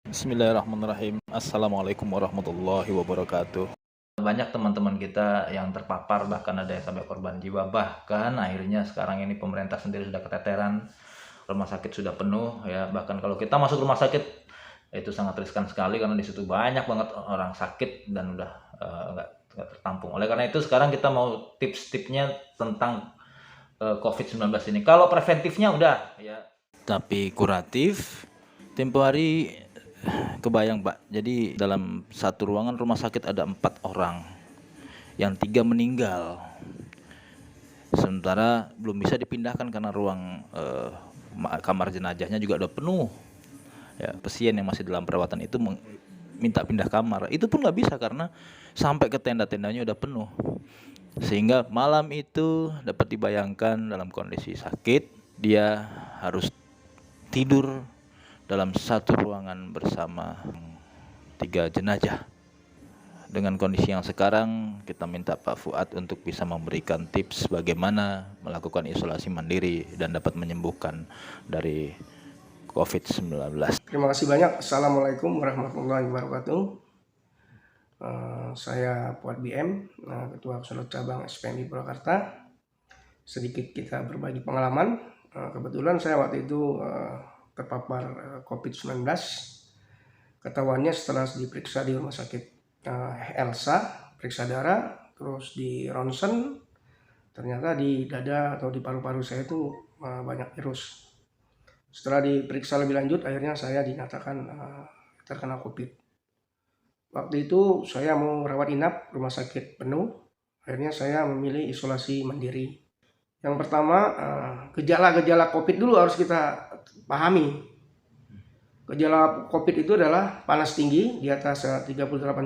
Bismillahirrahmanirrahim. Assalamualaikum warahmatullahi wabarakatuh. Banyak teman-teman kita yang terpapar, bahkan ada yang sampai korban jiwa. Bahkan akhirnya sekarang ini pemerintah sendiri sudah keteteran, rumah sakit sudah penuh ya. Bahkan kalau kita masuk rumah sakit itu sangat riskan sekali karena di situ banyak banget orang sakit dan udah nggak tertampung. Oleh karena itu sekarang kita mau tips-tipsnya tentang COVID-19 ini. Kalau preventifnya udah ya. Tapi kuratif tempo hari kebayang Pak. Jadi dalam satu ruangan rumah sakit ada 4 orang, yang 3 meninggal. Sementara belum bisa dipindahkan karena ruang kamar jenazahnya juga udah penuh. Ya, pasien yang masih dalam perawatan itu minta pindah kamar. Itu pun nggak bisa karena sampai ke tenda-tendanya udah penuh. Sehingga malam itu dapat dibayangkan dalam kondisi sakit, dia harus tidur dalam satu ruangan bersama 3 jenazah. Dengan kondisi yang sekarang, kita minta Pak Fuad untuk bisa memberikan tips bagaimana melakukan isolasi mandiri dan dapat menyembuhkan dari COVID-19. Terima kasih banyak. Assalamualaikum warahmatullahi wabarakatuh. Saya Fuad BM, Ketua Absolut Cabang SPMI Purwakarta. Sedikit kita berbagi pengalaman. Kebetulan saya waktu itu terpapar COVID-19. Ketahuannya setelah diperiksa di rumah sakit Elsa, periksa darah, terus di ronsen, ternyata di dada atau di paru-paru saya itu banyak virus. Setelah diperiksa lebih lanjut, akhirnya saya dinyatakan terkena COVID. Waktu itu saya mau rawat inap, rumah sakit penuh. Akhirnya saya memilih isolasi mandiri. Yang pertama, gejala-gejala COVID dulu harus kita pahami. Gejala COVID itu adalah panas tinggi di atas 38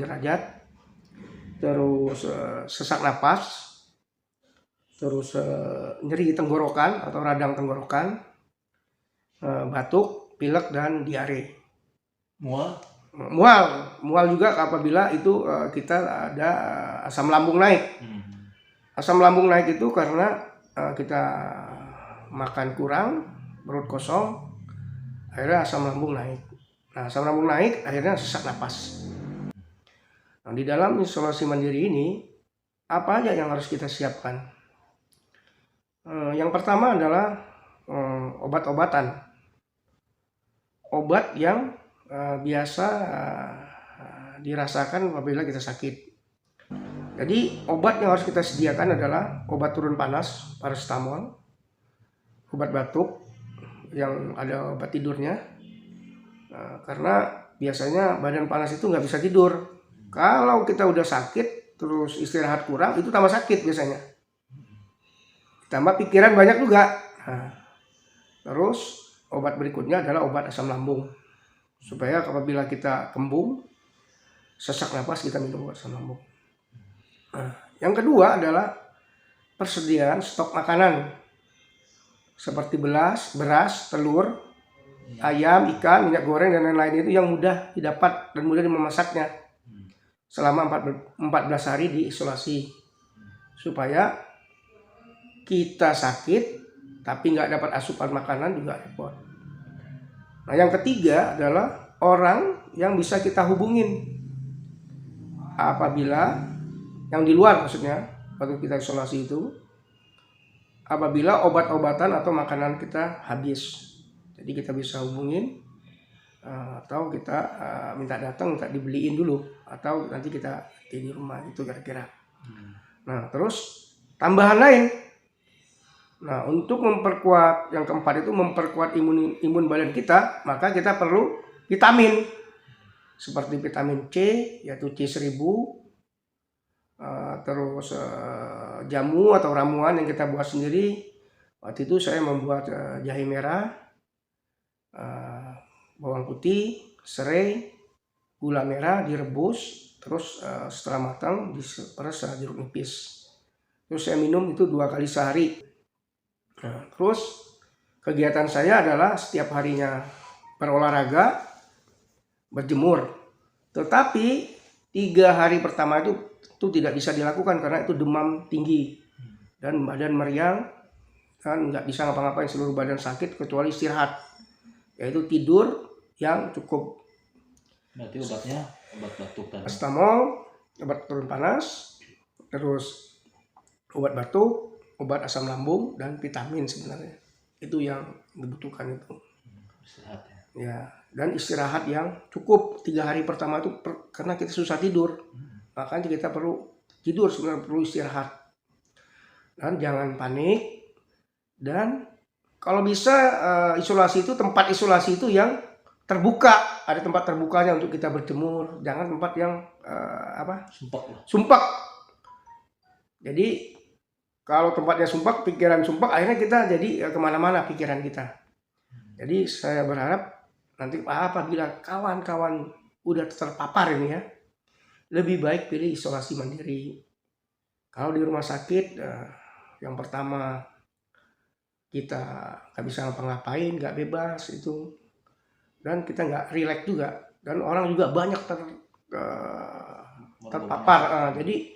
derajat, terus sesak napas, terus nyeri tenggorokan atau radang tenggorokan, batuk, pilek, dan diare. Mual juga apabila itu kita ada asam lambung naik. Asam lambung naik itu karena kita makan kurang, perut kosong, akhirnya asam lambung naik. Nah, asam lambung naik akhirnya sesak napas. Nah, di dalam isolasi mandiri ini apa aja yang harus kita siapkan? Yang pertama adalah obat-obatan. Obat yang biasa dirasakan apabila kita sakit. Jadi obat yang harus kita sediakan adalah obat turun panas, paracetamol, obat batuk yang ada obat tidurnya. Karena biasanya badan panas itu nggak bisa tidur. Kalau kita udah sakit terus istirahat kurang, itu tambah sakit biasanya. Tambah pikiran banyak juga. Terus obat berikutnya adalah obat asam lambung. Supaya apabila kita kembung, sesak napas, kita minum obat asam lambung. Yang kedua adalah persediaan stok makanan seperti beras, telur, ayam, ikan, minyak goreng, dan lain-lain itu yang mudah didapat dan mudah memasaknya selama 14 hari di isolasi, supaya kita sakit tapi nggak dapat asupan makanan juga repot. Nah, yang ketiga adalah orang yang bisa kita hubungin apabila yang di luar, maksudnya waktu kita isolasi itu, apabila obat-obatan atau makanan kita habis. Jadi kita bisa hubungin atau kita minta datang, minta dibeliin dulu, atau nanti kita di rumah, itu kira-kira. Nah, terus tambahan lain. Nah, untuk memperkuat yang keempat itu memperkuat imun badan kita, maka kita perlu vitamin seperti vitamin C, yaitu C1000, terus jamu atau ramuan yang kita buat sendiri. Waktu itu saya membuat jahe merah, bawang putih, serai, gula merah direbus, terus setelah matang diperes jeruk nipis. Terus saya minum itu 2 kali sehari. Nah, terus kegiatan saya adalah setiap harinya berolahraga, berjemur. Tetapi 3 hari pertama itu tidak bisa dilakukan karena itu demam tinggi dan badan meriang, kan nggak bisa ngapa-ngapain, seluruh badan sakit kecuali istirahat, yaitu tidur yang cukup Berarti obatnya obat batuk tadi. Paracetamol, obat turun panas, terus obat batuk, obat asam lambung, dan vitamin sebenarnya. Itu yang dibutuhkan itu. Istirahat ya. Ya, dan istirahat yang cukup 3 hari pertama itu karena kita susah tidur. Makanya kita perlu tidur, sebenarnya perlu istirahat. Dan jangan panik. Dan kalau bisa isolasi itu, tempat isolasi itu yang terbuka, ada tempat terbukanya untuk kita berjemur, jangan tempat yang sumpak. Jadi kalau tempatnya sumpak, pikiran sumpak, akhirnya kita jadi kemana-mana pikiran kita. Jadi saya berharap nanti apabila kawan-kawan udah terpapar ini ya, lebih baik pilih isolasi mandiri. Kalau di rumah sakit, yang pertama kita nggak bisa ngapa-ngapain, nggak bebas itu, dan kita nggak rileks juga, dan orang juga banyak terpapar. Jadi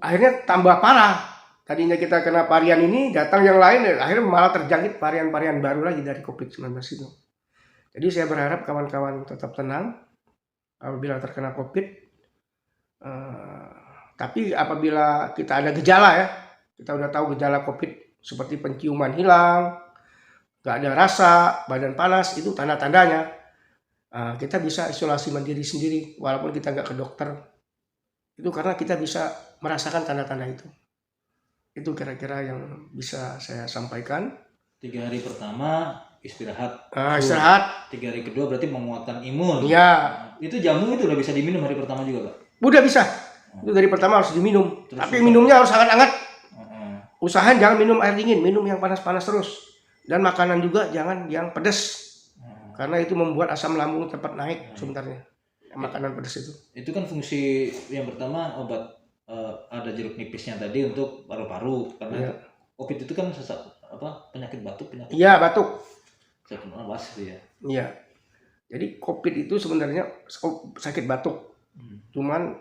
akhirnya tambah parah. Tadinya kita kena varian ini, datang yang lain, akhirnya malah terjangkit varian-varian baru lagi dari COVID-19 itu. Jadi saya berharap kawan-kawan tetap tenang apabila terkena COVID. Tapi apabila kita ada gejala ya, kita udah tahu gejala COVID seperti penciuman hilang, nggak ada rasa, badan panas, itu tanda-tandanya. Kita bisa isolasi mandiri sendiri walaupun kita nggak ke dokter. Itu karena kita bisa merasakan tanda-tanda itu. Itu kira-kira yang bisa saya sampaikan. 3 hari pertama istirahat. Istirahat. 3 hari kedua berarti menguatkan imun. Iya. Itu jamu itu udah bisa diminum hari pertama juga, Pak? Udah bisa. Itu dari pertama harus diminum. Tapi minumnya harus hangat-hangat. Usahain jangan minum air dingin, minum yang panas-panas terus. Dan makanan juga jangan yang pedas. Karena itu membuat asam lambung cepat naik sebenarnya. Makanan pedas itu. Itu kan fungsi yang pertama obat. Ada jeruk nipisnya tadi untuk paru-paru karena COVID itu kan penyakit batuk. Iya, batuk. Sakit napas itu ya. Iya. Jadi COVID itu sebenarnya sakit batuk. Cuman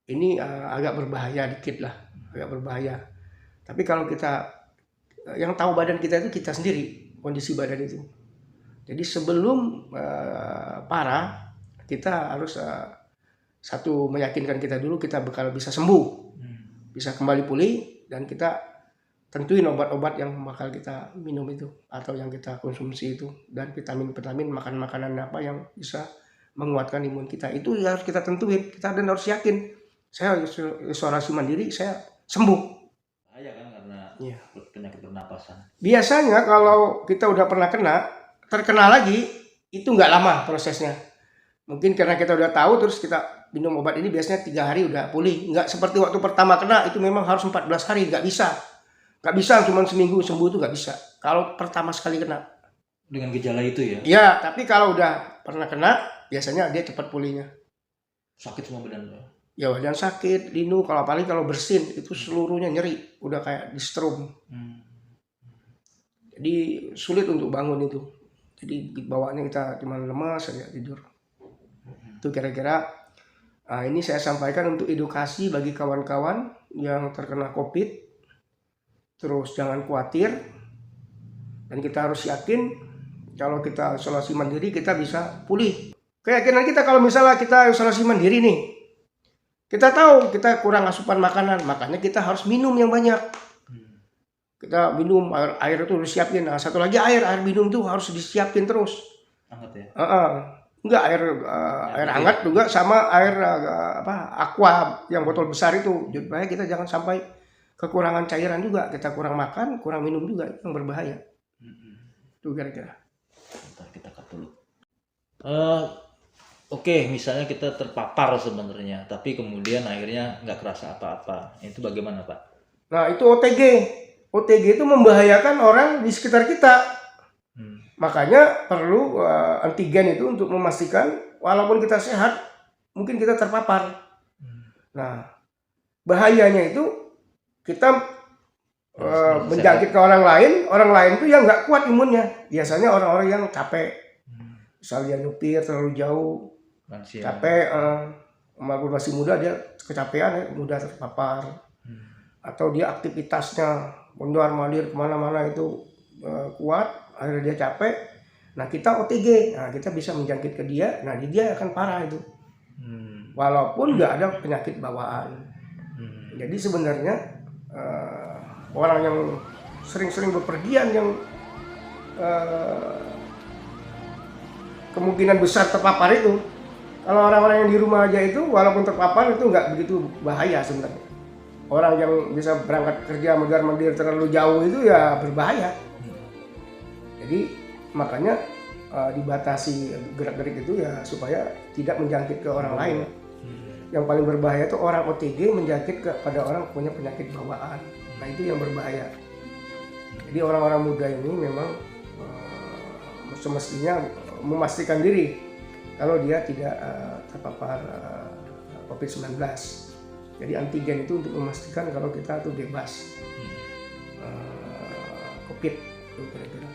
ini agak berbahaya dikit lah, agak berbahaya. Tapi kalau kita yang tahu badan kita itu kita sendiri, kondisi badan itu. Jadi sebelum parah, kita harus satu meyakinkan kita dulu kita bakal bisa sembuh, bisa kembali pulih, dan kita tentuin obat-obat yang bakal kita minum itu atau yang kita konsumsi itu, dan vitamin-vitamin, makanan apa yang bisa menguatkan imun kita itu harus kita tentuin, kita dan harus yakin saya isolasi mandiri saya sembuh. Bahaya kan karena penyakit pernapasan. Biasanya kalau kita udah pernah terkena lagi itu nggak lama prosesnya. Mungkin karena kita udah tahu terus kita minum obat ini biasanya 3 hari udah pulih. Nggak seperti waktu pertama kena itu memang harus 14 hari, nggak bisa. Nggak bisa cuma seminggu sembuh itu nggak bisa. Kalau pertama sekali kena. Dengan gejala itu ya? Iya, tapi kalau udah pernah kena biasanya dia cepat pulihnya. Sakit semua badan? Ya badan sakit, linu, apalagi kalau bersin itu seluruhnya nyeri. Udah kayak di strom. Jadi sulit untuk bangun itu. Jadi bawaannya kita cuma lemas saja tidur. Itu kira-kira ini saya sampaikan untuk edukasi bagi kawan-kawan yang terkena COVID. Terus jangan khawatir, dan kita harus yakin kalau kita isolasi mandiri kita bisa pulih. Keyakinan kita kalau misalnya kita isolasi mandiri nih, kita tahu kita kurang asupan makanan, makanya kita harus minum yang banyak. Kita minum air itu harus siapin. Nah, satu lagi air minum itu harus disiapin terus. Hangat ya? Enggak, air hangat juga sama air aqua yang botol besar itu. Supaya kita jangan sampai kekurangan cairan juga. Kita kurang makan, kurang minum juga, yang berbahaya. Itu kira-kira. Bentar, kita cut dulu. Oke, misalnya kita terpapar sebenarnya, tapi kemudian akhirnya nggak kerasa apa-apa. Itu bagaimana, Pak? Nah, itu OTG. OTG itu membahayakan orang di sekitar kita. Makanya perlu antigen itu untuk memastikan walaupun kita sehat, mungkin kita terpapar. Nah, bahayanya itu kita menjangkit ke orang lain itu yang nggak kuat imunnya. Biasanya orang-orang yang capek, misalnya nyupir terlalu jauh, capek, walaupun masih muda dia kecapean, mudah terpapar. Atau dia aktivitasnya mondar-mandir kemana-mana itu kuat, akhirnya dia capek, Nah kita OTG, nah kita bisa menjangkit ke dia, nah dia akan parah itu. Walaupun nggak ada penyakit bawaan. Jadi sebenarnya orang yang sering-sering bepergian yang kemungkinan besar terpapar itu, kalau orang-orang yang di rumah aja itu walaupun terpapar itu nggak begitu bahaya sebenarnya. Orang yang bisa berangkat kerja mondar-mandir terlalu jauh itu ya berbahaya. Jadi makanya dibatasi gerak-gerik itu ya supaya tidak menjangkit ke orang lain. Yang paling berbahaya itu orang OTG menjangkit kepada orang punya penyakit bawaan. Nah itu yang berbahaya. Jadi orang-orang muda ini memang semestinya memastikan diri kalau dia tidak terpapar COVID-19. Jadi antigen itu untuk memastikan kalau kita tuh bebas COVID itu kira-kira.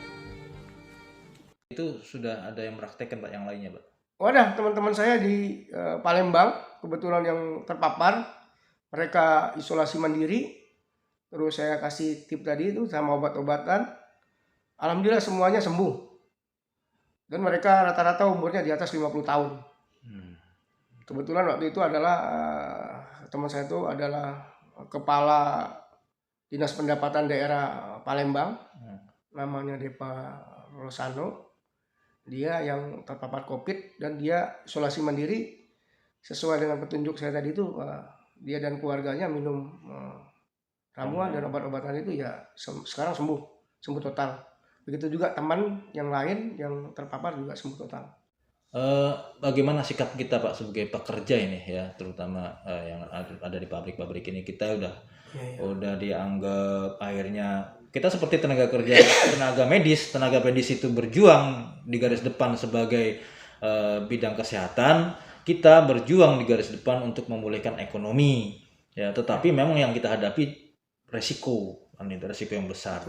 Itu sudah ada yang praktekkan Pak yang lainnya Pak? Wadah, teman-teman saya di Palembang kebetulan yang terpapar, mereka isolasi mandiri. Terus saya kasih tip tadi itu sama obat-obatan. Alhamdulillah semuanya sembuh. Dan mereka rata-rata umurnya di atas 50 tahun. Kebetulan waktu itu adalah teman saya itu adalah kepala Dinas Pendapatan Daerah Palembang. Namanya Depa Rosano. Dia yang terpapar COVID dan dia isolasi mandiri sesuai dengan petunjuk saya tadi itu. Dia dan keluarganya minum ramuan dan obat-obatan itu ya sekarang sembuh total. Begitu juga teman yang lain yang terpapar juga sembuh total. Bagaimana sikap kita Pak sebagai pekerja ini ya, terutama yang ada di pabrik-pabrik ini, kita udah dianggap akhirnya kita seperti tenaga medis itu berjuang di garis depan sebagai bidang kesehatan, kita berjuang di garis depan untuk memulihkan ekonomi ya, tetapi memang yang kita hadapi resiko yang besar.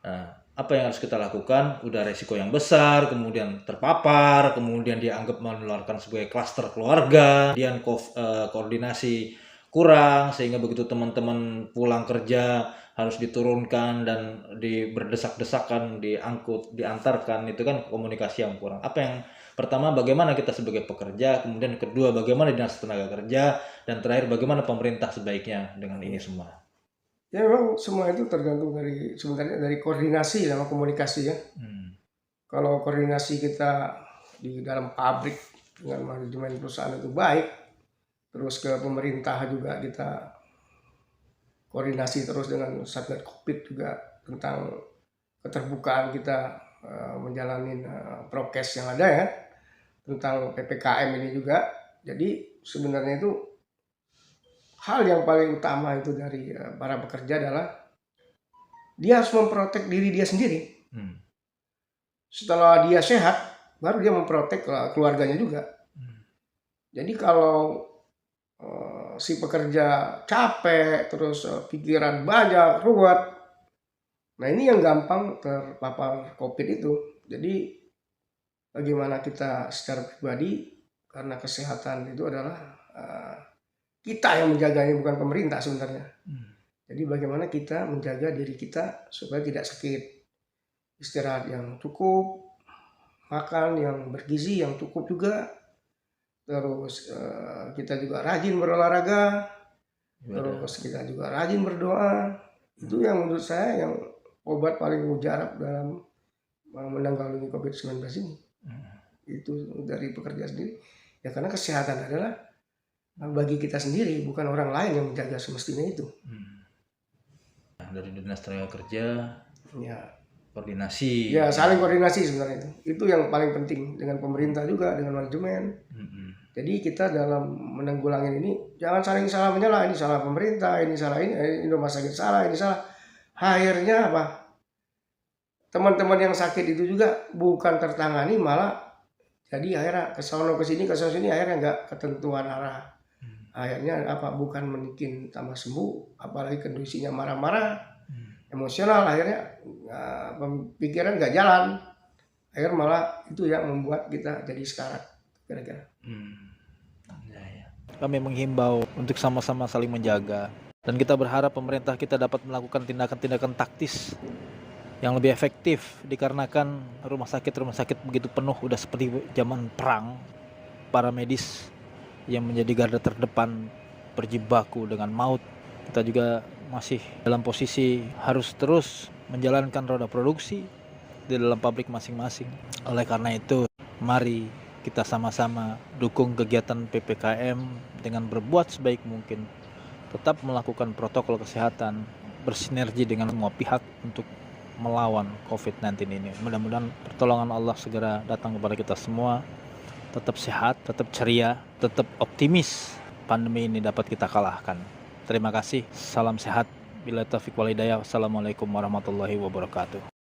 Nah, apa yang harus kita lakukan? Udah resiko yang besar, kemudian terpapar, kemudian dianggap menularkan sebagai klaster keluarga, kemudian koordinasi kurang, sehingga begitu teman-teman pulang kerja harus diturunkan dan berdesak-desakan, diangkut, diantarkan, itu kan komunikasi yang kurang. Apa yang pertama, bagaimana kita sebagai pekerja, kemudian kedua, bagaimana dinas tenaga kerja, dan terakhir, bagaimana pemerintah sebaiknya dengan ini semua? Ya memang semua itu tergantung sebenarnya dari koordinasi sama komunikasi ya. Kalau koordinasi kita di dalam pabrik dengan manajemen perusahaan itu baik, terus ke pemerintah juga kita koordinasi terus dengan Satgas Covid juga tentang keterbukaan kita menjalani prokes yang ada ya, tentang PPKM ini juga. Jadi sebenarnya itu hal yang paling utama itu dari para pekerja adalah dia harus memprotek diri dia sendiri. Setelah dia sehat, baru dia memprotek keluarganya juga. Jadi kalau si pekerja capek, terus pikiran banyak, ruwet, nah ini yang gampang terpapar COVID itu. Jadi bagaimana kita secara pribadi, karena kesehatan itu adalah kita yang menjaganya, bukan pemerintah sebenarnya. Jadi bagaimana kita menjaga diri kita supaya tidak sakit, istirahat yang cukup, makan yang bergizi yang cukup juga, terus kita juga rajin berolahraga, terus kita juga rajin berdoa. Itu yang menurut saya yang obat paling mujarab dalam menanggulangi COVID-19 ini. Itu dari pekerja sendiri ya, karena kesehatan adalah bagi kita sendiri, bukan orang lain yang menjaga semestinya itu. Dari Dinas Tenaga Kerja ya koordinasi ya, saling koordinasi sebenarnya itu yang paling penting, dengan pemerintah juga, dengan manajemen. Jadi kita dalam menanggulangi ini jangan saling salah menyalah, ini salah pemerintah, ini salah ini rumah sakit salah, ini salah. Akhirnya apa, teman-teman yang sakit itu juga bukan tertangani, malah jadi akhirnya kesono kesini, akhirnya nggak ketentuan arah. Akhirnya apa, bukan mungkin tambah sembuh, apalagi kondisinya marah-marah, emosional, akhirnya pikiran nggak jalan, akhirnya malah itu yang membuat kita jadi sekarat kira-kira. Kami menghimbau untuk sama-sama saling menjaga, dan kita berharap pemerintah kita dapat melakukan tindakan-tindakan taktis yang lebih efektif, dikarenakan rumah sakit begitu penuh, udah seperti zaman perang. Para medis yang menjadi garda terdepan berjibaku dengan maut. Kita juga masih dalam posisi harus terus menjalankan roda produksi di dalam pabrik masing-masing. Oleh karena itu, mari kita sama-sama dukung kegiatan PPKM dengan berbuat sebaik mungkin. Tetap melakukan protokol kesehatan, bersinergi dengan semua pihak untuk melawan COVID-19 ini. Mudah-mudahan pertolongan Allah segera datang kepada kita semua. Tetap sehat, tetap ceria, tetap optimis. Pandemi ini dapat kita kalahkan. Terima kasih. Salam sehat. Bila taufiq wal hidayah. Wassalamualaikum warahmatullahi wabarakatuh.